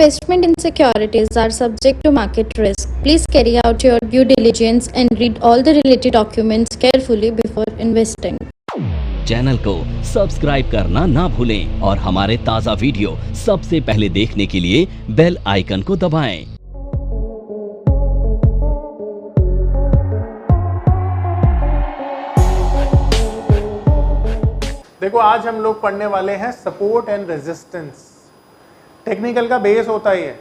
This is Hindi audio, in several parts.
Investment in securities are subject to market risk. Please carry out your due diligence and read all the related documents carefully before investing. Channel को सब्सक्राइब करना ना भूलें और हमारे ताज़ा वीडियो सबसे पहले देखने के लिए बेल आइकन को दबाएं। देखो, आज हम लोग पढ़ने वाले हैं सपोर्ट एंड रेजिस्टेंस। टेक्निकल का बेस होता ही है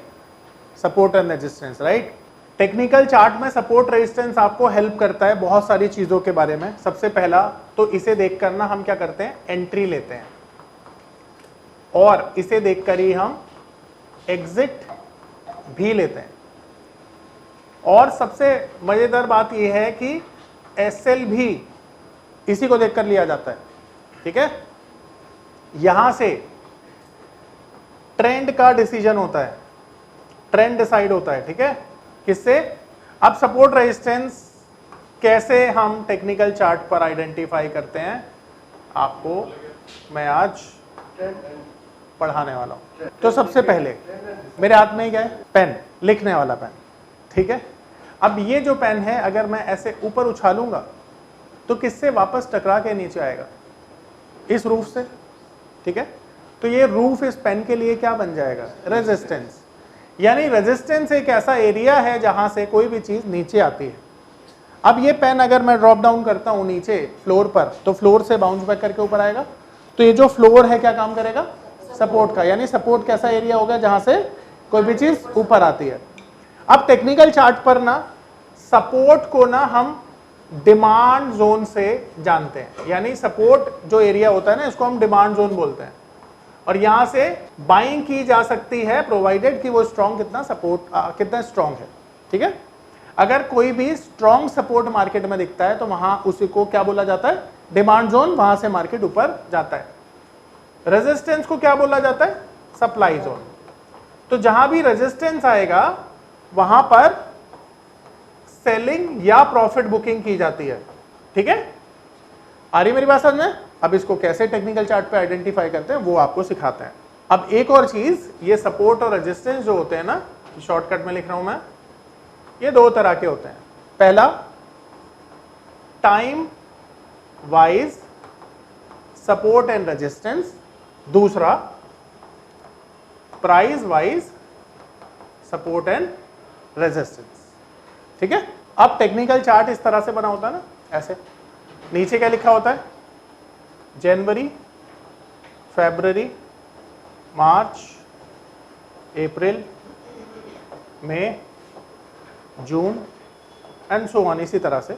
support and resistance, right. Technical chart में सपोर्ट रेजिस्टेंस आपको हेल्प करता है बहुत सारी चीजों के बारे में। सबसे पहला तो इसे देख कर ना हम क्या करते हैं, एंट्री लेते हैं, और इसे देखकर ही हम एग्जिट भी लेते हैं। और सबसे मजेदार बात यह है कि एसएल भी इसी को देखकर लिया जाता है, ठीक है। यहां से ट्रेंड का डिसीजन होता है, ट्रेंड डिसाइड होता है, ठीक है, किससे। अब सपोर्ट रेजिस्टेंस कैसे हम टेक्निकल चार्ट पर आइडेंटिफाई करते हैं, आपको मैं आज पढ़ाने वाला हूं। तो सबसे पहले मेरे हाथ में क्या है, पेन, लिखने वाला पेन, ठीक है। अब ये जो पेन है, अगर मैं ऐसे ऊपर उछालूंगा तो किससे वापस टकरा के नीचे आएगा, इस रूफ से, ठीक है। तो ये रूफ इस पेन के लिए क्या बन जाएगा, रेजिस्टेंस। यानी रेजिस्टेंस एक ऐसा एरिया है जहां से कोई भी चीज नीचे आती है। अब ये पेन अगर मैं ड्रॉप डाउन करता हूं नीचे फ्लोर पर, तो फ्लोर से बाउंस बैक करके ऊपर आएगा। तो ये जो फ्लोर है क्या काम करेगा, सपोर्ट का। यानी सपोर्ट कैसा एरिया होगा, जहां से कोई भी चीज ऊपर आती है। अब टेक्निकल चार्ट पर ना सपोर्ट को ना हम डिमांड जोन से जानते हैं। यानी सपोर्ट जो एरिया होता है ना, इसको हम डिमांड जोन बोलते हैं। और यहां से बाइंग की जा सकती है, प्रोवाइडेड कि वो स्ट्रॉन्ग कितना सपोर्ट कितना स्ट्रॉन्ग है, ठीक है। अगर कोई भी स्ट्रॉन्ग सपोर्ट मार्केट में दिखता है तो वहां उसी को क्या बोला जाता है, डिमांड जोन। वहां से मार्केट ऊपर जाता है। रेजिस्टेंस को क्या बोला जाता है, सप्लाई जोन। तो जहां भी रेजिस्टेंस आएगा वहां पर सेलिंग या प्रॉफिट बुकिंग की जाती है, ठीक है। आ रही मेरी बात समझ में। अब इसको कैसे टेक्निकल चार्ट पे आइडेंटिफाई करते हैं वो आपको सिखाते हैं। अब एक और चीज, ये सपोर्ट और रेजिस्टेंस जो होते हैं ना, शॉर्टकट में लिख रहा हूं मैं, ये दो तरह के होते हैं। पहला time wise support and resistance, दूसरा price wise support and resistance, ठीक है। अब टेक्निकल चार्ट इस तरह से बना होता है ना, ऐसे। नीचे क्या लिखा होता है, जनवरी, फरवरी, मार्च, अप्रैल, मई, जून एंड सो ऑन, इसी तरह से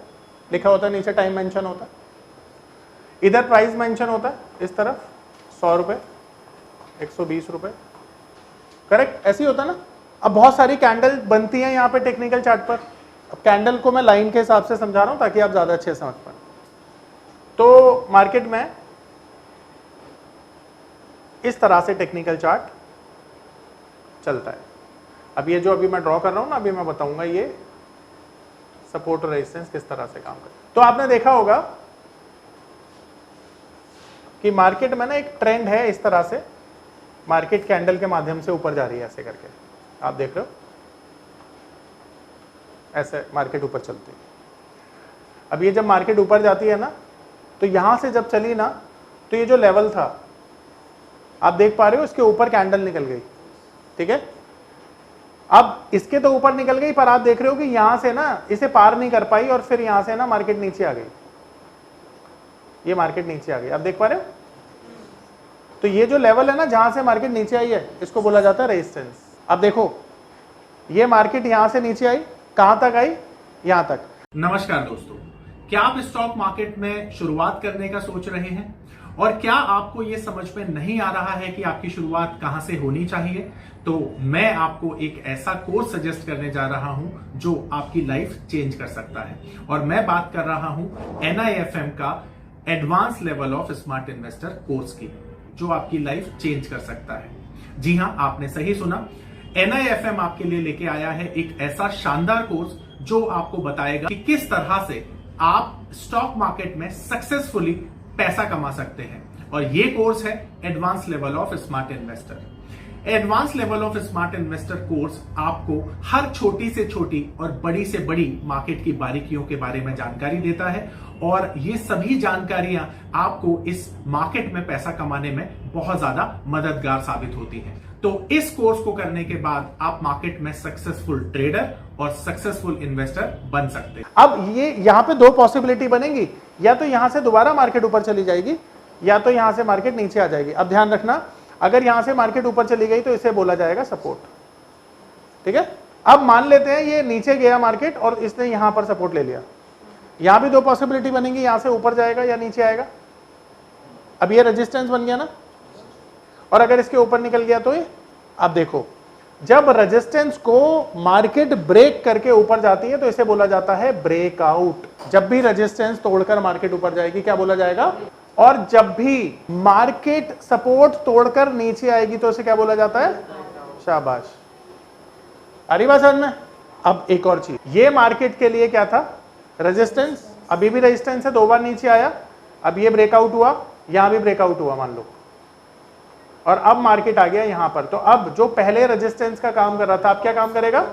लिखा होता है। नीचे टाइम मेंशन होता है, इधर प्राइस मेंशन होता है, इस तरफ 100 रुपये, 120 रुपये, करेक्ट, ऐसे ही होता है ना। अब बहुत सारी कैंडल बनती हैं यहाँ पे टेक्निकल चार्ट पर। अब कैंडल को मैं लाइन के हिसाब से समझा रहा हूं ताकि आप ज्यादा अच्छे समझ पाए। तो मार्केट में इस तरह से टेक्निकल चार्ट चलता है। अब ये जो अभी मैं ड्रॉ कर रहा हूं ना, अभी मैं बताऊंगा ये सपोर्ट और रेजिस्टेंस किस तरह से काम करता है। तो आपने देखा होगा कि मार्केट में ना एक ट्रेंड है, इस तरह से मार्केट कैंडल के माध्यम से ऊपर जा रही है, ऐसे करके आप देख रहे हो, ऐसे मार्केट ऊपर चलती है। अब ये जब मार्केट ऊपर जाती है ना, तो यहां से जब चली ना, तो ये जो लेवल था आप देख पा रहे हो, इसके ऊपर कैंडल निकल गई, ठीक है। अब इसके तो ऊपर निकल गई, पर आप देख रहे हो कि यहां से ना इसे पार नहीं कर पाई, और फिर यहां से ना मार्केट नीचे आ गई, ये मार्केट नीचे आ गई, आप देख पा रहे हो। तो ये जो लेवल है ना, जहां से मार्केट नीचे आई है, इसको बोला जाता है रेजिस्टेंस। अब देखो, ये मार्केट यहां से नीचे आई, कहां तक आई, यहां तक। नमस्कार दोस्तों, क्या आप स्टॉक मार्केट में शुरुआत करने का सोच रहे हैं और क्या आपको यह समझ में नहीं आ रहा है कि आपकी शुरुआत कहां से होनी चाहिए, तो मैं आपको एक ऐसा कोर्स सजेस्ट करने जा रहा हूं जो आपकी लाइफ चेंज कर सकता है। और मैं बात कर रहा हूं NIFM का advance level of smart investor course की, जो आपकी लाइफ चेंज कर सकता है। जी हां, आपने सही सुना, NIFM आपके लिए लेके आया है एक ऐसा शानदार कोर्स जो आपको बताएगा कि किस तरह से आप स्टॉक मार्केट में सक्सेसफुली पैसा कमा सकते हैं। और ये कोर्स है advance level of smart investor. Advance level of smart investor course आपको हर छोटी से छोटी और बड़ी से बड़ी मार्केट की बारीकियों के बारे में जानकारी देता है और ये सभी जानकारियां आपको इस मार्केट में पैसा कमाने में बहुत ज्यादा मददगार साबित होती हैं। तो इस कोर्स को करने के बाद आप मार्केट में सक्सेसफुल ट्रेडर और सक्सेसफुल इन्वेस्टर बन सकते हैं। अब ये यहां पे दो पॉसिबिलिटी बनेगी, या तो यहां से दोबारा मार्केट ऊपर चली जाएगी या तो यहां से मार्केट नीचे आ जाएगी। अब ध्यान रखना, अगर यहां से मार्केट ऊपर चली गई तो इसे बोला जाएगा सपोर्ट। ठीक है, अब मान लेते हैं ये नीचे गया मार्केट और इसने यहां पर सपोर्ट ले लिया। यहां भी दो पॉसिबिलिटी बनेंगी, यहां से ऊपर जाएगा या नीचे आएगा। अब ये रेजिस्टेंस बन गया ना, और अगर इसके ऊपर निकल गया तो ये, अब देखो जब रेजिस्टेंस को मार्केट ब्रेक करके ऊपर जाती है तो इसे बोला जाता है ब्रेकआउट। जब भी रेजिस्टेंस तोड़कर मार्केट ऊपर जाएगी क्या बोला जाएगा, और जब भी मार्केट सपोर्ट तोड़कर नीचे आएगी तो इसे क्या बोला जाता है, शाबाश। आ रही बात समझ में। अब एक और चीज, ये मार्केट के लिए क्या था, रेजिस्टेंस। अभी भी रेजिस्टेंस है, दो बार नीचे आया, अब ये ब्रेकआउट हुआ, यहां भी ब्रेकआउट हुआ मान लो, और अब मार्केट आ गया यहां पर। तो अब जो पहले रेजिस्टेंस का काम कर रहा था अब क्या काम करेगा।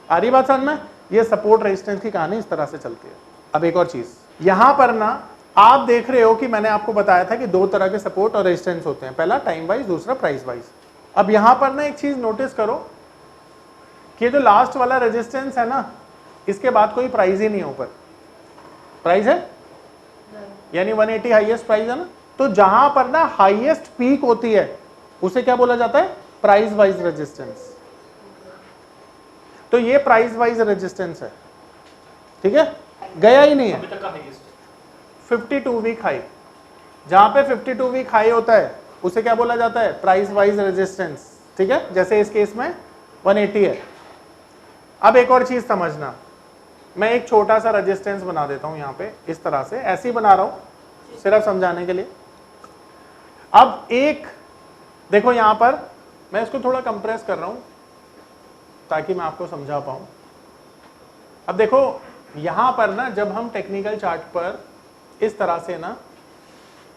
आ रही बात समझ में। ये सपोर्ट रेजिस्टेंस की कहानी इस तरह से चलती है। अब एक और चीज, यहां पर ना आप देख रहे हो कि मैंने आपको बताया था कि दो तरह के सपोर्ट और रेजिस्टेंस होते हैं, पहला टाइम वाइज, दूसरा प्राइस वाइज। अब यहां पर ना एक चीज नोटिस करो कि जो लास्ट वाला रेजिस्टेंस है ना, इसके बाद कोई प्राइस ही नहीं है ऊपर। प्राइस है यानी 180 हाईएस्ट प्राइस है ना, तो जहां पर ना हाईएस्ट पीक होती है उसे क्या बोला जाता है, प्राइस वाइज रेजिस्टेंस। तो ये प्राइस वाइज रेजिस्टेंस है। ठीक है, गया ही नहीं है। 52 वीक हाई, जहां पे 52 वीक हाई होता है उसे क्या बोला जाता है, प्राइस वाइज रेजिस्टेंस। ठीक है, जैसे इस केस में 180 है। अब एक और चीज समझना, मैं एक छोटा सा रेजिस्टेंस बना देता हूं यहां पे, इस तरह से, ऐसे ही बना रहा हूं सिर्फ समझाने के लिए। अब एक देखो यहां पर मैं इसको थोड़ा कंप्रेस कर रहा हूं ताकि मैं आपको समझा पाऊं। अब देखो यहां पर ना जब हम टेक्निकल चार्ट पर इस तरह से ना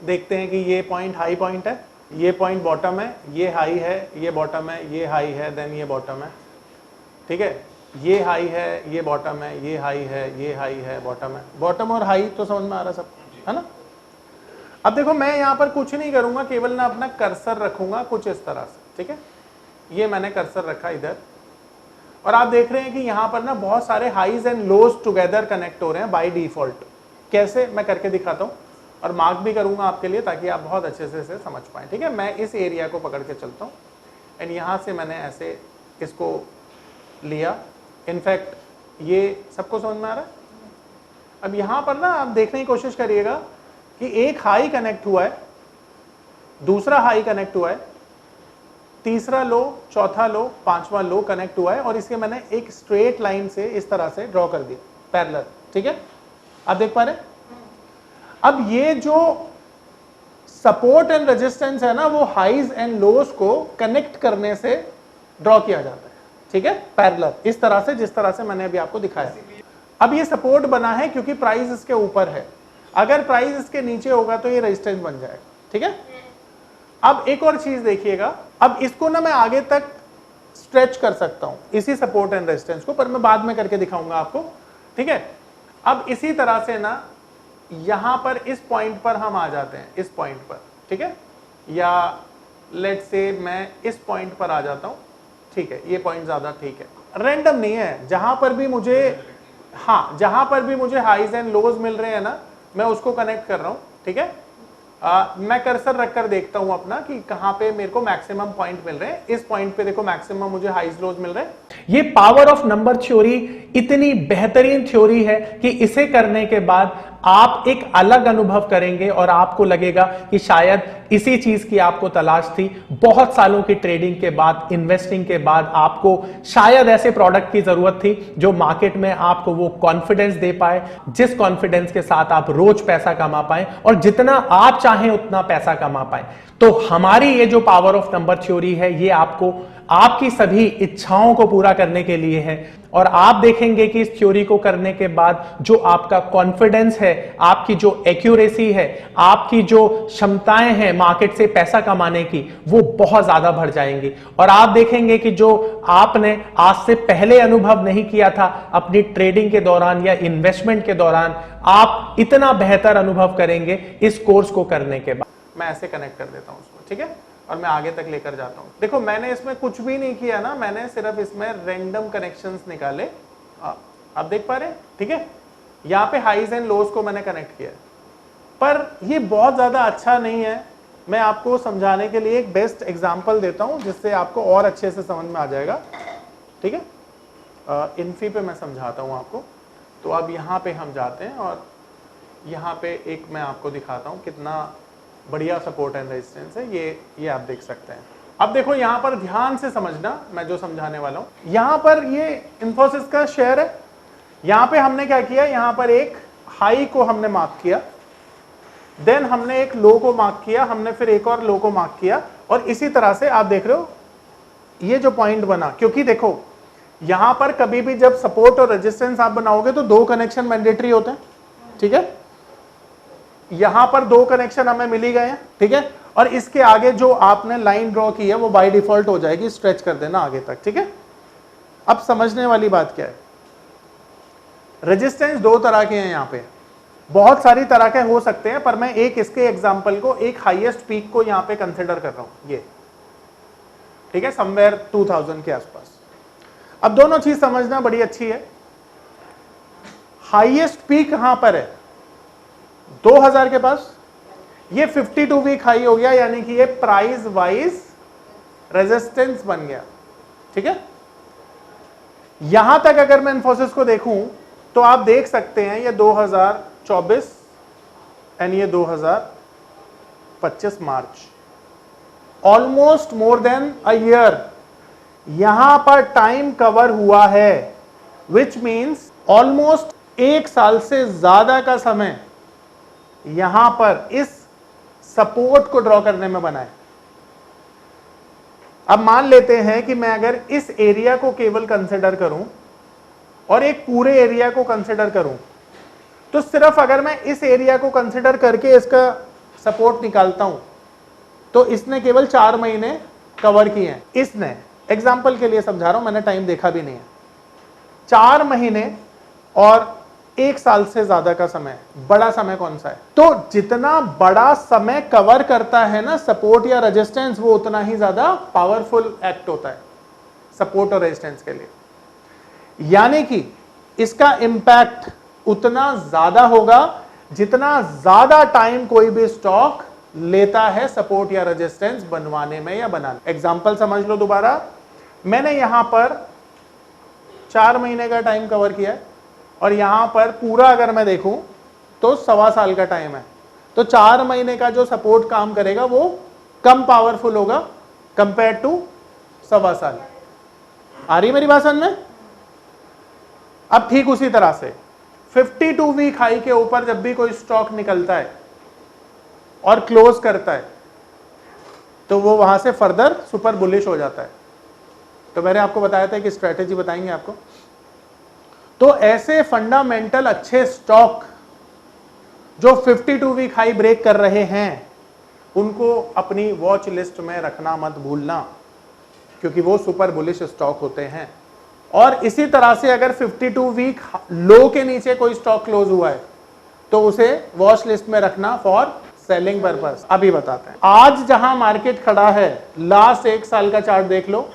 देखते हैं कि ये पॉइंट हाई पॉइंट है, ये पॉइंट बॉटम है, ये हाई है, ये बॉटम है, ये हाई है, देन ये बॉटम है। ठीक है, ये हाई है, ये बॉटम है, ये हाई है, ये हाई है, बॉटम है। बॉटम और हाई तो समझ में आ रहा सब, है ना। अब देखो मैं यहां पर कुछ नहीं करूंगा, केवल ना अपना कर्सर रखूंगा कुछ इस तरह से। ठीक है, ये मैंने कर्सर रखा इधर, और आप देख रहे हैं कि यहां पर ना बहुत सारे highs and lows together connect हो रहे हैं बाय डिफॉल्ट। कैसे, मैं करके दिखाता हूं और मार्क भी करूंगा आपके लिए ताकि आप बहुत अच्छे से इसे समझ पाएं। ठीक है, मैं इस एरिया को पकड़ के चलता हूं एंड यहां से मैंने ऐसे इसको लिया। इनफैक्ट ये सबको समझ में आ रहा है। अब यहां पर ना आप देखने की कोशिश करिएगा कि एक हाई कनेक्ट हुआ है, दूसरा हाई कनेक्ट हुआ है, तीसरा लो, चौथा लो, पांचवा लो कनेक्ट हुआ है, और इसे मैंने एक स्ट्रेट लाइन से इस तरह से ड्रॉ कर दिया पैरेलल। ठीक है, आप देख पा रहे हैं। अब ये जो सपोर्ट एंड रेजिस्टेंस है ना, वो हाईज एंड लोज को कनेक्ट करने से ड्रॉ किया जाता है। ठीक है, पैरेलल इस तरह से, जिस तरह से मैंने अभी आपको दिखाया। अब ये सपोर्ट बना है क्योंकि प्राइस इसके ऊपर है, अगर प्राइस इसके नीचे होगा तो ये रेजिस्टेंस बन जाएगा। ठीक है, अब एक और चीज देखिएगा, अब इसको ना मैं आगे तक स्ट्रेच कर सकता हूं इसी सपोर्ट एंड रेजिस्टेंस को, पर मैं बाद में करके दिखाऊंगा आपको। ठीक है, अब इसी तरह से ना यहां पर इस पॉइंट पर हम आ जाते हैं, इस पॉइंट पर। ठीक है, या लेट्स से मैं इस पॉइंट पर आ जाता हूं। ठीक है, ये पॉइंट ज्यादा ठीक है, रैंडम नहीं है। जहां पर भी मुझे, हाँ, जहां पर भी मुझे हाईज एंड लोज मिल रहे हैं ना, मैं उसको कनेक्ट कर रहा हूं। ठीक है, मैं कर्सर रखकर देखता हूं अपना कि कहां पे मेरे को मैक्सिमम पॉइंट मिल रहे हैं। इस पॉइंट पे देखो मैक्सिमम मुझे हाईज लोज मिल रहे हैं। ये पावर ऑफ नंबर थ्योरी इतनी बेहतरीन थ्योरी है कि इसे करने के बाद आप एक अलग अनुभव करेंगे और आपको लगेगा कि शायद इसी चीज की आपको तलाश थी। बहुत सालों की ट्रेडिंग के बाद, इन्वेस्टिंग के बाद आपको शायद ऐसे प्रोडक्ट की जरूरत थी जो मार्केट में आपको वो कॉन्फिडेंस दे पाए, जिस कॉन्फिडेंस के साथ आप रोज पैसा कमा पाए और जितना आप चाहें उतना पैसा कमा पाए। तो हमारी ये जो पावर ऑफ नंबर थ्योरी है ये आपको आपकी सभी इच्छाओं को पूरा करने के लिए है। और आप देखेंगे कि इस थ्योरी को करने के बाद जो आपका कॉन्फिडेंस है, आपकी जो एक्यूरेसी है, आपकी जो क्षमताएं हैं मार्केट से पैसा कमाने की, वो बहुत ज्यादा बढ़ जाएंगी। और आप देखेंगे कि जो आपने आज से पहले अनुभव नहीं किया था अपनी ट्रेडिंग के दौरान या इन्वेस्टमेंट के दौरान, आप इतना बेहतर अनुभव करेंगे इस कोर्स को करने के बाद। मैं ऐसे कनेक्ट कर देता हूं उसको, ठीक है, और मैं आगे तक लेकर जाता हूं। देखो मैंने इसमें कुछ भी नहीं किया ना, मैंने सिर्फ इसमें रैंडम कनेक्शंस निकाले। आप देख पा रहे हैं, ठीक है, यहाँ पे हाईज एंड लोज को मैंने कनेक्ट किया, पर ये बहुत ज्यादा अच्छा नहीं है। मैं आपको समझाने के लिए एक बेस्ट एग्जांपल देता हूं जिससे आपको और अच्छे से समझ में आ जाएगा, ठीक है। इन्फी पे मैं समझाता हूं आपको। तो अब यहाँ पे हम जाते हैं और यहाँ पे एक मैं आपको दिखाता हूँ कितना बढ़िया सपोर्ट एंड रेजिस्टेंस है। ये आप देख सकते हैं। अब देखो यहाँ पर ध्यान से समझना मैं जो समझाने वाला हूँ। यहाँ पर ये इन्फोसिस का शेयर है। यहाँ पे हमने क्या किया, यहाँ पर एक हाई को हमने मार्क किया, देन हमने एक लो को मार्क किया, हमने फिर एक और लो को मार्क किया, और इसी तरह से आप देख रहे हो ये जो पॉइंट बना। क्योंकि देखो यहां पर कभी भी जब सपोर्ट और रेजिस्टेंस आप बनाओगे तो दो कनेक्शन मैंडेटरी होते हैं, ठीक है। यहां पर दो कनेक्शन हमें मिल ही गए हैं, ठीक है, और इसके आगे जो आपने लाइन ड्रॉ की है वो बाय डिफॉल्ट हो जाएगी, स्ट्रेच कर देना आगे तक, ठीक है। अब समझने वाली बात क्या है, रेजिस्टेंस दो तरह के हैं, यहां पे बहुत सारी तरह के हो सकते हैं, पर मैं एक इसके एग्जांपल को, एक हाईएस्ट पीक को यहां पे कंसिडर कर रहा हूं, ये ठीक है, समवेयर 2000 के आसपास। अब दोनों चीज समझना बड़ी अच्छी है। हाईएस्ट पीक कहां पर है, 2000 के पास। ये 52 वीक हाई हो गया, यानी कि ये प्राइस वाइज रेजिस्टेंस बन गया, ठीक है। यहां तक अगर मैं इन्फोसिस को देखूं तो आप देख सकते हैं ये 2024 एंड ये 2025 March, almost more than a year यहां पर टाइम कवर हुआ है, विच मीन्स ऑलमोस्ट एक साल से ज्यादा का समय यहां पर इस सपोर्ट को ड्रॉ करने में बना है। अब मान लेते हैं कि मैं अगर इस एरिया को केवल कंसिडर करूं और एक पूरे एरिया को कंसिडर करूं, तो सिर्फ अगर मैं इस एरिया को कंसिडर करके इसका सपोर्ट निकालता हूं तो इसने केवल 4 महीने कवर किए हैं। इसने, एग्जाम्पल के लिए समझा रहा हूं, मैंने टाइम देखा भी नहीं है, 4 महीने और 1 साल से ज्यादा का समय। बड़ा समय कौन सा है? तो जितना बड़ा समय कवर करता है ना सपोर्ट या रेजिस्टेंस, वो उतना ही ज्यादा पावरफुल एक्ट होता है सपोर्ट और रेजिस्टेंस के लिए। यानी कि इसका इंपैक्ट उतना ज्यादा होगा जितना ज्यादा टाइम कोई भी स्टॉक लेता है सपोर्ट या रेजिस्टेंस बनवाने में या बनाने। एग्जांपल समझ लो दोबारा, मैंने यहां पर 4 महीने का टाइम कवर किया है और यहां पर पूरा अगर मैं देखूं तो 1.25 साल का टाइम है। तो 4 महीने का जो सपोर्ट काम करेगा वो कम पावरफुल होगा कंपेयर टू 1.25 साल। आ रही मेरी बात समझ में? अब ठीक उसी तरह से 52 वीक हाई के ऊपर जब भी कोई स्टॉक निकलता है और क्लोज करता है तो वो वहां से फर्दर सुपर बुलिश हो जाता है। तो मैंने आपको बताया था कि स्ट्रेटेजी बताएंगे आपको। तो ऐसे फंडामेंटल अच्छे स्टॉक जो 52 वीक हाई ब्रेक कर रहे हैं उनको अपनी वॉच लिस्ट में रखना मत भूलना, क्योंकि वो सुपर बुलिश स्टॉक होते हैं। और इसी तरह से अगर 52 वीक लो के नीचे कोई स्टॉक क्लोज हुआ है तो उसे वॉच लिस्ट में रखना फॉर सेलिंग पर्पस। अभी बताते हैं। आज जहां मार्केट खड़ा है, लास्ट 1 साल का चार्ट देख लो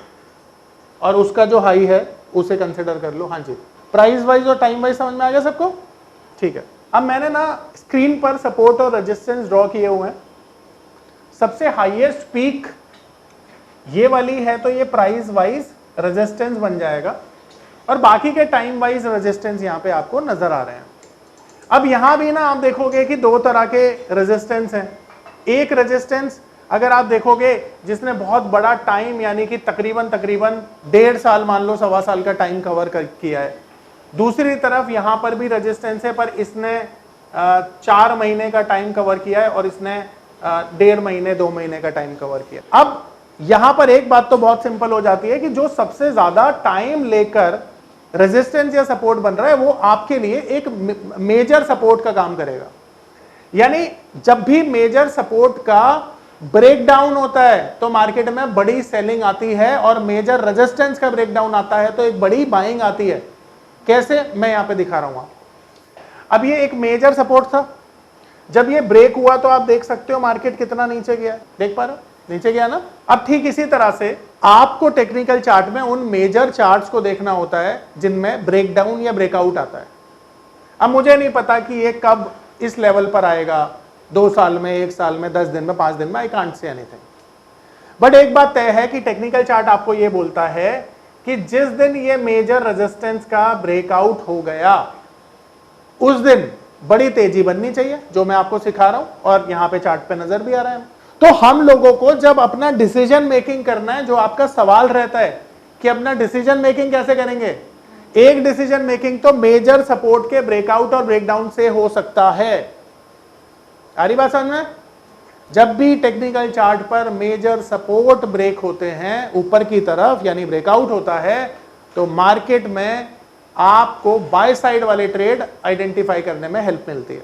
और उसका जो हाई है उसे कंसिडर कर लो। हाँ जी, प्राइस वाइज और टाइम वाइज समझ में आ गया सबको? ठीक है। अब मैंने ना स्क्रीन पर सपोर्ट और रेजिस्टेंस ड्रॉ किए हुए हैं। सबसे हाईएस्ट पीक ये वाली है तो ये प्राइस वाइज रेजिस्टेंस बन जाएगा और बाकी के टाइम वाइज रेजिस्टेंस यहां पे आपको नजर आ रहे हैं। अब यहां भी ना आप देखोगे कि 2 तरह के रेजिस्टेंस हैं। एक रेजिस्टेंस अगर आप देखोगे जिसने बहुत बड़ा टाइम, यानी कि तकरीबन 1.5 साल, मान लो 1.25 साल का टाइम कवर किया है। दूसरी तरफ यहां पर भी रेजिस्टेंस है पर इसने 4 महीने का टाइम कवर किया है और इसने 1.5 महीने 2 महीने का टाइम कवर किया। अब यहां पर एक बात तो बहुत सिंपल हो जाती है कि जो सबसे ज्यादा टाइम लेकर रेजिस्टेंस या सपोर्ट बन रहा है वो आपके लिए एक मेजर सपोर्ट का काम करेगा। यानी जब भी मेजर सपोर्ट का ब्रेकडाउन होता है तो मार्केट में बड़ी सेलिंग आती है, और मेजर रेजिस्टेंस का ब्रेकडाउन आता है तो एक बड़ी बाइंग आती है। कैसे, मैं यहां पे दिखा रहा हूं। अब ये एक मेजर सपोर्ट था, जब ये ब्रेक हुआ तो आप देख सकते हो मार्केट कितना नीचे गया, देख पा रहे हो, नीचे गया ना। अब ठीक इसी तरह से आपको टेक्निकल चार्ट में उन मेजर चार्ट्स को देखना होता है जिनमें ब्रेकडाउन या ब्रेकआउट आता है। अब मुझे नहीं पता कि ये कब इस लेवल पर आएगा, 2 साल में, 1 साल में, 10 दिन में, 5 दिन में, I can't say anything. But एक बात तय है कि टेक्निकल चार्ट आपको ये बोलता है कि जिस दिन ये मेजर रेजिस्टेंस का ब्रेकआउट हो गया उस दिन बड़ी तेजी बननी चाहिए, जो मैं आपको सिखा रहा हूं और यहां पे चार्ट पे नजर भी आ रहा है। तो हम लोगों को जब अपना डिसीजन मेकिंग करना है, जो आपका सवाल रहता है कि अपना डिसीजन मेकिंग कैसे करेंगे, एक डिसीजन मेकिंग तो मेजर सपोर्ट के ब्रेकआउट और ब्रेकडाउन से हो सकता है। आ रही बात समझ में? जब भी टेक्निकल चार्ट पर मेजर सपोर्ट ब्रेक होते हैं ऊपर की तरफ, यानी ब्रेकआउट होता है, तो मार्केट में आपको बाय साइड वाले ट्रेड आइडेंटिफाई करने में हेल्प मिलती है।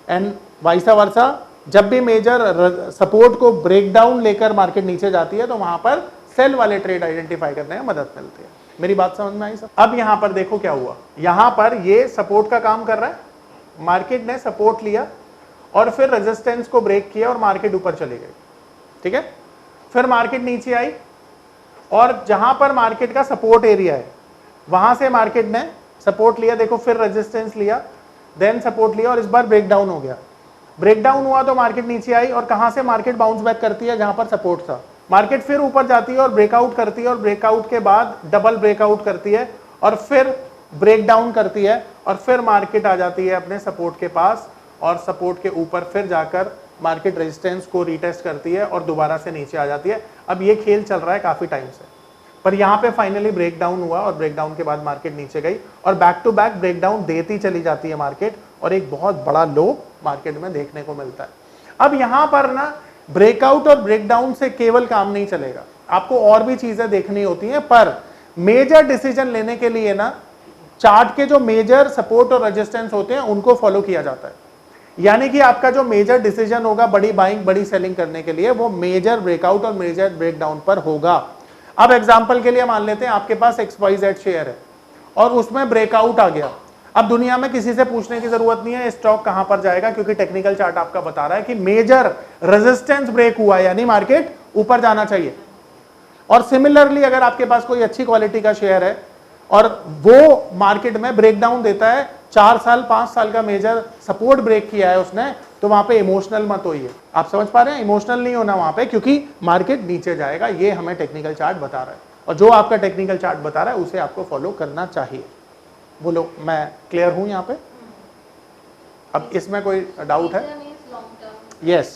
एंड वाइस वर्सा, जब भी मेजर सपोर्ट को ब्रेकडाउन लेकर मार्केट नीचे जाती है तो वहां पर सेल वाले ट्रेड आइडेंटिफाई करने में मदद मिलती है। मेरी बात समझ में आई सब? अब यहां पर देखो क्या हुआ, यहां पर ये सपोर्ट का काम कर रहा है, मार्केट ने सपोर्ट लिया और फिर रेजिस्टेंस को ब्रेक किया और मार्केट ऊपर चली गई, ठीक है। फिर मार्केट नीचे आई और जहां पर मार्केट का सपोर्ट एरिया है वहां से मार्केट ने सपोर्ट लिया, देखो, फिर रेजिस्टेंस लिया, देन सपोर्ट लिया और इस बार ब्रेकडाउन हो गया। ब्रेकडाउन हुआ तो मार्केट नीचे आई और कहां से मार्केट बाउंस बैक करती है, जहां पर सपोर्ट था। मार्केट फिर ऊपर जाती है और ब्रेकआउट करती है और ब्रेकआउट के बाद डबल ब्रेकआउट करती है और फिर ब्रेकडाउन करती है और फिर मार्केट आ जाती है अपने सपोर्ट के पास और सपोर्ट के ऊपर फिर जाकर मार्केट रेजिस्टेंस को रीटेस्ट करती है और दोबारा से नीचे आ जाती है। अब ये खेल चल रहा है काफी टाइम से, पर यहां पे फाइनली ब्रेकडाउन हुआ और ब्रेकडाउन के बाद मार्केट नीचे गई और बैक टू बैक ब्रेकडाउन देती चली जाती है मार्केट और एक बहुत बड़ा लो मार्केट में देखने को मिलता है। अब यहां पर ना ब्रेकआउट और ब्रेकडाउन से केवल काम नहीं चलेगा, आपको और भी चीजें देखनी होती हैं। पर मेजर डिसीजन लेने के लिए ना चार्ट के जो मेजर सपोर्ट और रेजिस्टेंस होते हैं उनको फॉलो किया जाता है। यानी कि आपका जो मेजर डिसीजन होगा बड़ी बाइंग बड़ी सेलिंग करने के लिए, वो मेजर ब्रेकआउट और मेजर ब्रेकडाउन पर होगा। अब एग्जांपल के लिए मान लेते हैं आपके पास XYZ शेयर है और उसमें ब्रेकआउट आ गया। अब दुनिया में किसी से पूछने की जरूरत नहीं है स्टॉक कहां पर जाएगा, क्योंकि टेक्निकल चार्ट आपका बता रहा है कि मेजर रेजिस्टेंस ब्रेक हुआ, यानी मार्केट ऊपर जाना चाहिए। और सिमिलरली अगर आपके पास कोई अच्छी क्वालिटी का शेयर है और वो मार्केट में ब्रेकडाउन देता है, 4 साल 5 साल का मेजर सपोर्ट ब्रेक किया है उसने, तो वहां पे इमोशनल मत होइए। आप समझ पा रहे हैं? इमोशनल नहीं होना वहां पे, क्योंकि मार्केट नीचे जाएगा, ये हमें टेक्निकल चार्ट बता रहा है और जो आपका टेक्निकल चार्ट बता रहा है उसे आपको फॉलो करना चाहिए। बोलो, मैं क्लियर हूं यहां पे? अब इसमें कोई डाउट है? यस।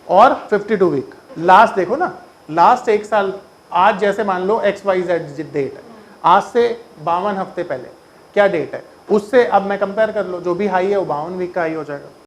और 52 वीक लास्ट देखो ना, लास्ट 1 साल, आज जैसे मान लो XYZ डेट है, आज से 52 हफ्ते पहले क्या डेट है, उससे अब मैं कंपेयर कर लो, जो भी हाई है वो 52 वीक का हाई हो जाएगा।